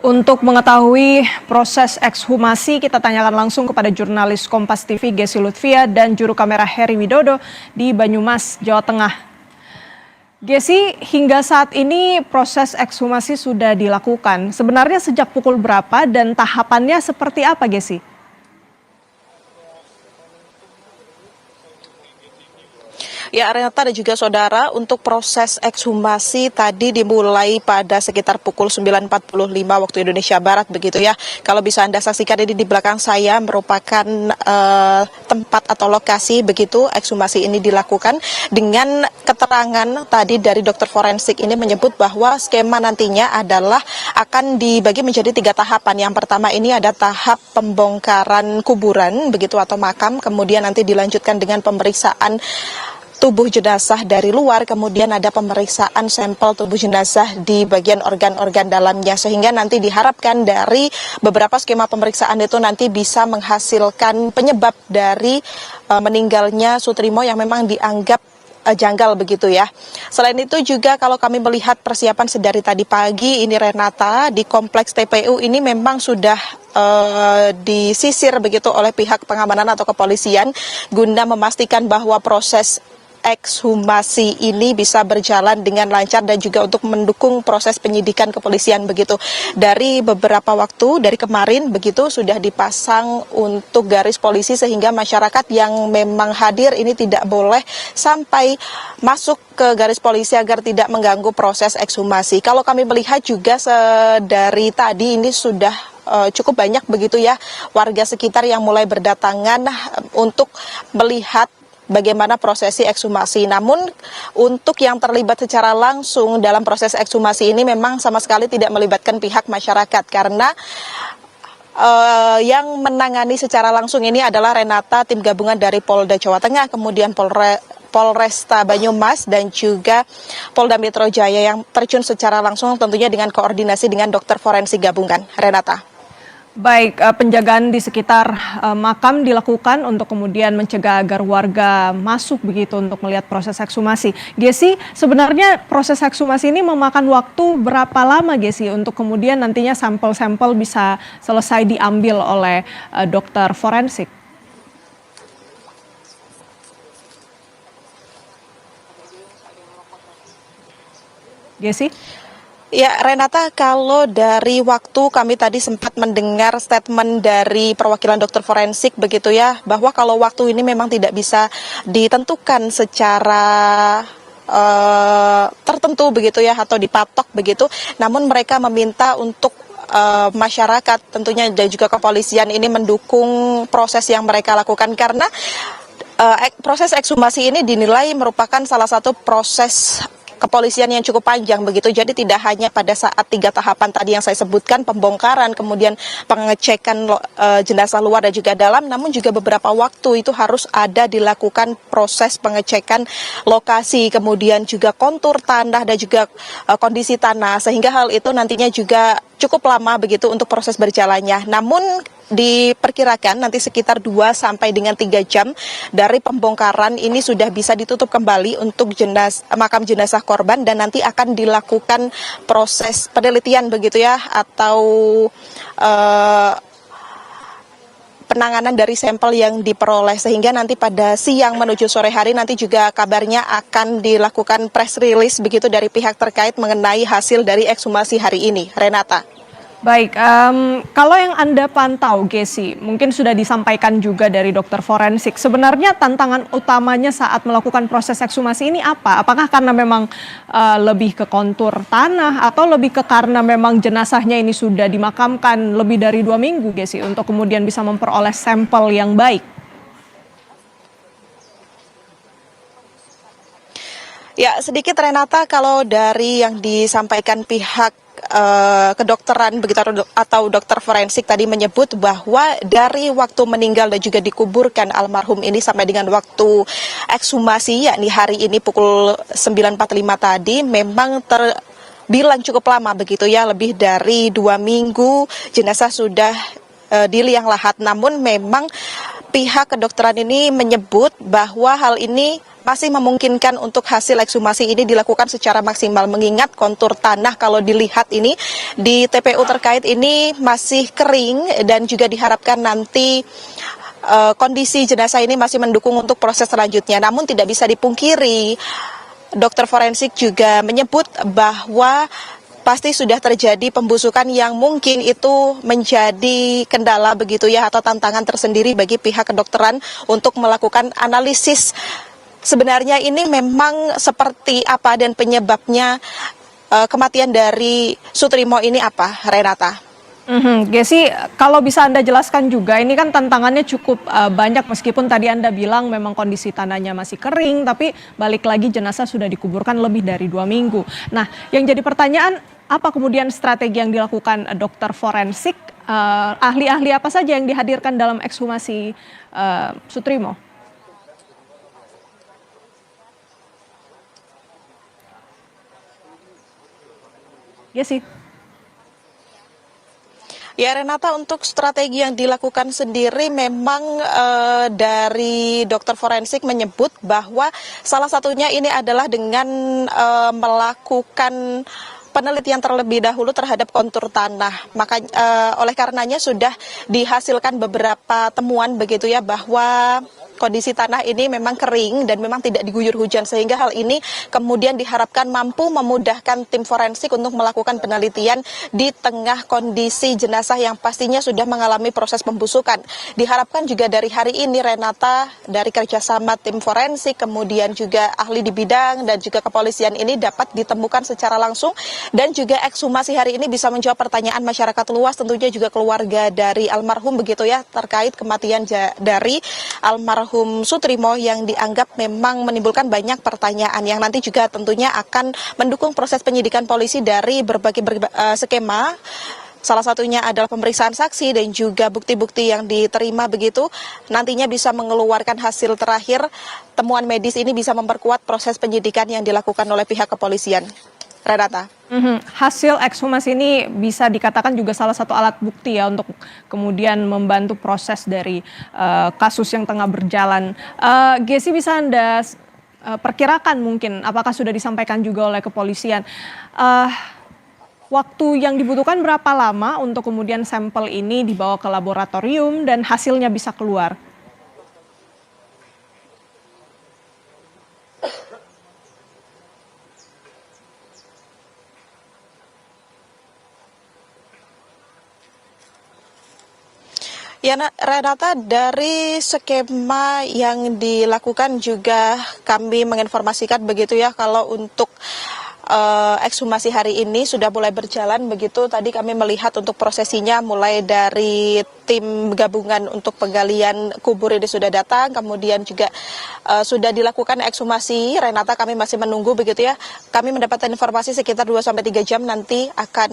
Untuk mengetahui proses ekshumasi, kita tanyakan langsung kepada jurnalis Kompas TV Gesi Lutfia dan juru kamera Heri Widodo di Banyumas, Jawa Tengah. Gesi, hingga saat ini proses ekshumasi sudah dilakukan. Sebenarnya sejak pukul berapa dan tahapannya seperti apa, Gesi? Ya, Renata dan juga saudara, untuk proses ekshumasi tadi dimulai pada sekitar pukul 9.45 waktu Indonesia Barat begitu ya. Kalau bisa Anda saksikan ini di belakang saya merupakan tempat atau lokasi begitu ekshumasi ini dilakukan, dengan keterangan tadi dari dokter forensik ini menyebut bahwa skema nantinya adalah akan dibagi menjadi 3 tahapan. Yang pertama ini ada tahap pembongkaran kuburan begitu atau makam, kemudian nanti dilanjutkan dengan pemeriksaan tubuh jenazah dari luar, kemudian ada pemeriksaan sampel tubuh jenazah di bagian organ-organ dalamnya, sehingga nanti diharapkan dari beberapa skema pemeriksaan itu nanti bisa menghasilkan penyebab dari meninggalnya Sutrimo yang memang dianggap janggal begitu ya. Selain itu juga kalau kami melihat persiapan sedari tadi pagi ini Renata, di kompleks TPU ini memang sudah disisir begitu oleh pihak pengamanan atau kepolisian guna memastikan bahwa proses ekshumasi ini bisa berjalan dengan lancar dan juga untuk mendukung proses penyidikan kepolisian begitu. Dari beberapa waktu dari kemarin begitu sudah dipasang untuk garis polisi sehingga masyarakat yang memang hadir ini tidak boleh sampai masuk ke garis polisi agar tidak mengganggu proses ekshumasi. Kalau kami melihat juga dari tadi ini sudah cukup banyak begitu ya warga sekitar yang mulai berdatangan untuk melihat bagaimana prosesi ekshumasi. Namun untuk yang terlibat secara langsung dalam proses ekshumasi ini memang sama sekali tidak melibatkan pihak masyarakat, karena yang menangani secara langsung ini adalah Renata, tim gabungan dari Polda Jawa Tengah, kemudian Polresta Banyumas dan juga Polda Metro Jaya yang terjun secara langsung tentunya dengan koordinasi dengan dokter forensik gabungan. Renata. Baik, penjagaan di sekitar makam dilakukan untuk kemudian mencegah agar warga masuk begitu untuk melihat proses ekshumasi. Gesi, sebenarnya proses ekshumasi ini memakan waktu berapa lama, Gesi, untuk kemudian nantinya sampel-sampel bisa selesai diambil oleh dokter forensik? Gesi? Ya, Renata, kalau dari waktu kami tadi sempat mendengar statement dari perwakilan dokter forensik begitu ya, bahwa kalau waktu ini memang tidak bisa ditentukan secara tertentu begitu ya, atau dipatok begitu, namun mereka meminta untuk masyarakat tentunya dan juga kepolisian ini mendukung proses yang mereka lakukan, karena proses ekshumasi ini dinilai merupakan salah satu proses kepolisian yang cukup panjang begitu. Jadi tidak hanya pada saat 3 tahapan tadi yang saya sebutkan, pembongkaran, kemudian pengecekan jenazah luar dan juga dalam, namun juga beberapa waktu itu harus ada dilakukan proses pengecekan lokasi, kemudian juga kontur tanah dan juga kondisi tanah, sehingga hal itu nantinya juga cukup lama begitu untuk proses berjalannya. Namun diperkirakan nanti sekitar 2 sampai dengan 3 jam dari pembongkaran ini sudah bisa ditutup kembali untuk makam jenazah korban, dan nanti akan dilakukan proses penelitian begitu ya, atau penanganan dari sampel yang diperoleh, sehingga nanti pada siang menuju sore hari nanti juga kabarnya akan dilakukan press release begitu dari pihak terkait mengenai hasil dari ekshumasi hari ini. Renata. Baik, kalau yang Anda pantau, Gesi, mungkin sudah disampaikan juga dari dokter forensik. Sebenarnya tantangan utamanya saat melakukan proses ekshumasi ini apa? Apakah karena memang lebih ke kontur tanah atau lebih ke karena memang jenazahnya ini sudah dimakamkan lebih dari 2 minggu, Gesi, untuk kemudian bisa memperoleh sampel yang baik? Ya, sedikit Renata, kalau dari yang disampaikan pihak kedokteran begitu atau dokter forensik tadi menyebut bahwa dari waktu meninggal dan juga dikuburkan almarhum ini sampai dengan waktu ekshumasi yakni hari ini pukul 9.45 tadi memang terbilang cukup lama begitu ya, lebih dari 2 minggu jenazah sudah di liang lahat. Namun memang pihak kedokteran ini menyebut bahwa hal ini masih memungkinkan untuk hasil ekshumasi ini dilakukan secara maksimal, mengingat kontur tanah kalau dilihat ini di TPU terkait ini masih kering dan juga diharapkan nanti kondisi jenazah ini masih mendukung untuk proses selanjutnya. Namun tidak bisa dipungkiri, dokter forensik juga menyebut bahwa pasti sudah terjadi pembusukan yang mungkin itu menjadi kendala begitu ya, atau tantangan tersendiri bagi pihak kedokteran untuk melakukan analisis sebenarnya ini memang seperti apa dan penyebabnya kematian dari Sutrimo ini apa, Renata? Gesi, kalau bisa Anda jelaskan juga, ini kan tantangannya cukup banyak meskipun tadi Anda bilang memang kondisi tanahnya masih kering, tapi balik lagi jenazah sudah dikuburkan lebih dari 2 minggu. Nah, yang jadi pertanyaan, apa kemudian strategi yang dilakukan dokter forensik, ahli-ahli apa saja yang dihadirkan dalam ekshumasi Sutrimo? Gesi. Ya Renata, untuk strategi yang dilakukan sendiri memang dari dokter forensik menyebut bahwa salah satunya ini adalah dengan melakukan penelitian terlebih dahulu terhadap kontur tanah. Maka oleh karenanya sudah dihasilkan beberapa temuan begitu ya, bahwa kondisi tanah ini memang kering dan memang tidak diguyur hujan, sehingga hal ini kemudian diharapkan mampu memudahkan tim forensik untuk melakukan penelitian di tengah kondisi jenazah yang pastinya sudah mengalami proses pembusukan. Diharapkan juga dari hari ini, Renata, dari kerjasama tim forensik, kemudian juga ahli di bidang dan juga kepolisian ini dapat ditemukan secara langsung, dan juga ekshumasi hari ini bisa menjawab pertanyaan masyarakat luas, tentunya juga keluarga dari almarhum begitu ya, terkait kematian dari almarhum Sutrimo yang dianggap memang menimbulkan banyak pertanyaan yang nanti juga tentunya akan mendukung proses penyidikan polisi dari berbagai skema. Salah satunya adalah pemeriksaan saksi dan juga bukti-bukti yang diterima begitu. Nantinya bisa mengeluarkan hasil terakhir, temuan medis ini bisa memperkuat proses penyidikan yang dilakukan oleh pihak kepolisian. Renata. Hasil ekshumasi ini bisa dikatakan juga salah satu alat bukti ya untuk kemudian membantu proses dari kasus yang tengah berjalan. Gesi, bisa Anda perkirakan mungkin apakah sudah disampaikan juga oleh kepolisian, waktu yang dibutuhkan berapa lama untuk kemudian sampel ini dibawa ke laboratorium dan hasilnya bisa keluar? Ya Renata, dari skema yang dilakukan juga kami menginformasikan begitu ya, kalau untuk ekshumasi hari ini sudah mulai berjalan begitu. Tadi kami melihat untuk prosesinya mulai dari tim gabungan untuk penggalian kubur ini sudah datang, kemudian juga sudah dilakukan ekshumasi. Renata, kami masih menunggu begitu ya. Kami mendapatkan informasi sekitar 2-3 jam nanti akan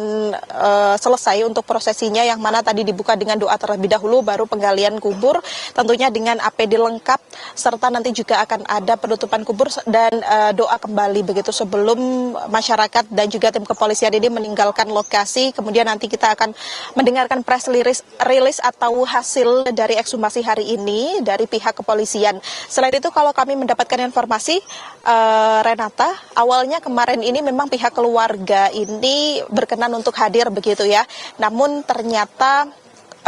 selesai untuk prosesinya, yang mana tadi dibuka dengan doa terlebih dahulu, baru penggalian kubur tentunya dengan APD lengkap, serta nanti juga akan ada penutupan kubur dan doa kembali begitu sebelum masyarakat dan juga tim kepolisian ini meninggalkan lokasi. Kemudian nanti kita akan mendengarkan press release atau hasil dari ekshumasi hari ini dari pihak kepolisian. Selain itu, kalau kami mendapatkan informasi, Renata, awalnya kemarin ini memang pihak keluarga ini berkenan untuk hadir begitu ya. Namun ternyata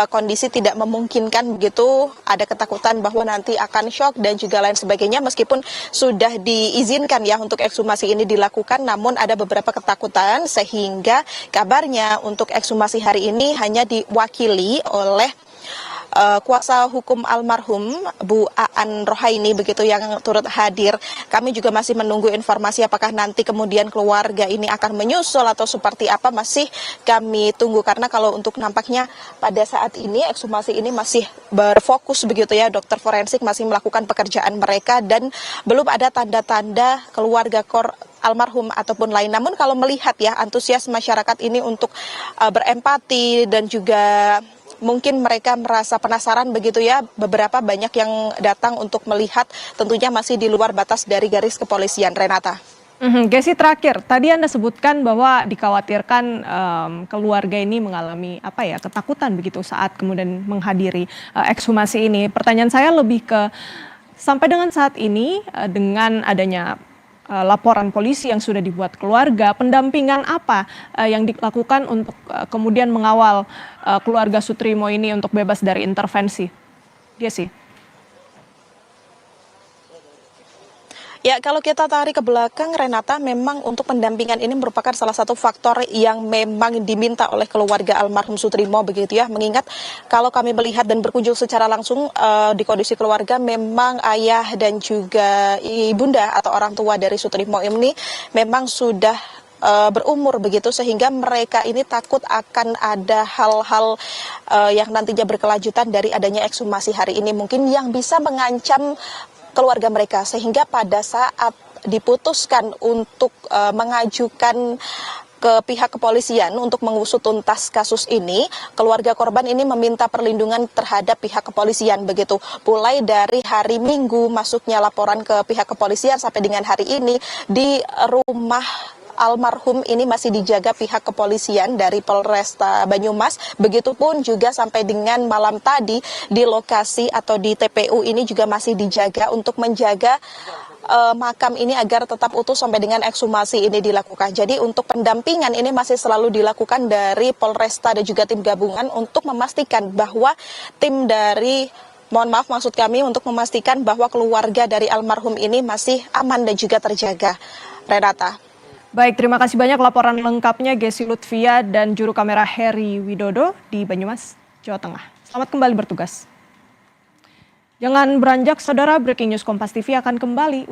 kondisi tidak memungkinkan begitu, ada ketakutan bahwa nanti akan shock dan juga lain sebagainya. Meskipun sudah diizinkan ya untuk ekshumasi ini dilakukan, namun ada beberapa ketakutan sehingga kabarnya untuk ekshumasi hari ini hanya diwakili oleh kuasa hukum almarhum Bu Aan Rohaini begitu yang turut hadir. Kami juga masih menunggu informasi apakah nanti kemudian keluarga ini akan menyusul atau seperti apa, masih kami tunggu, karena kalau untuk nampaknya pada saat ini ekshumasi ini masih berfokus begitu ya, dokter forensik masih melakukan pekerjaan mereka dan belum ada tanda-tanda keluarga almarhum ataupun lain. Namun kalau melihat ya antusias masyarakat ini untuk berempati dan juga mungkin mereka merasa penasaran begitu ya, beberapa banyak yang datang untuk melihat, tentunya masih di luar batas dari garis kepolisian, Renata. Gesi, terakhir, tadi Anda sebutkan bahwa dikhawatirkan keluarga ini mengalami ketakutan begitu saat kemudian menghadiri ekshumasi ini. Pertanyaan saya lebih ke sampai dengan saat ini dengan adanya laporan polisi yang sudah dibuat keluarga, pendampingan apa yang dilakukan untuk kemudian mengawal keluarga Sutrimo ini untuk bebas dari intervensi? Gesi. Ya, kalau kita tarik ke belakang, Renata, memang untuk pendampingan ini merupakan salah satu faktor yang memang diminta oleh keluarga almarhum Sutrimo begitu ya. Mengingat kalau kami melihat dan berkunjung secara langsung di kondisi keluarga, memang ayah dan juga ibunda atau orang tua dari Sutrimo ini memang sudah berumur begitu, sehingga mereka ini takut akan ada hal-hal yang nantinya berkelanjutan dari adanya ekshumasi hari ini mungkin yang bisa mengancam keluarga mereka, sehingga pada saat diputuskan untuk mengajukan ke pihak kepolisian untuk mengusut tuntas kasus ini, keluarga korban ini meminta perlindungan terhadap pihak kepolisian begitu. Mulai dari hari Minggu masuknya laporan ke pihak kepolisian sampai dengan hari ini di rumah almarhum ini masih dijaga pihak kepolisian dari Polresta Banyumas. Begitupun juga sampai dengan malam tadi di lokasi atau di TPU ini juga masih dijaga untuk menjaga makam ini agar tetap utuh sampai dengan ekshumasi ini dilakukan. Jadi untuk pendampingan ini masih selalu dilakukan dari Polresta dan juga tim gabungan untuk memastikan bahwa tim dari maksud kami untuk memastikan bahwa keluarga dari almarhum ini masih aman dan juga terjaga. Renata. Baik, terima kasih banyak laporan lengkapnya Gesi Lutfia dan juru kamera Heri Widodo di Banyumas, Jawa Tengah. Selamat kembali bertugas. Jangan beranjak, saudara, breaking news Kompas TV akan kembali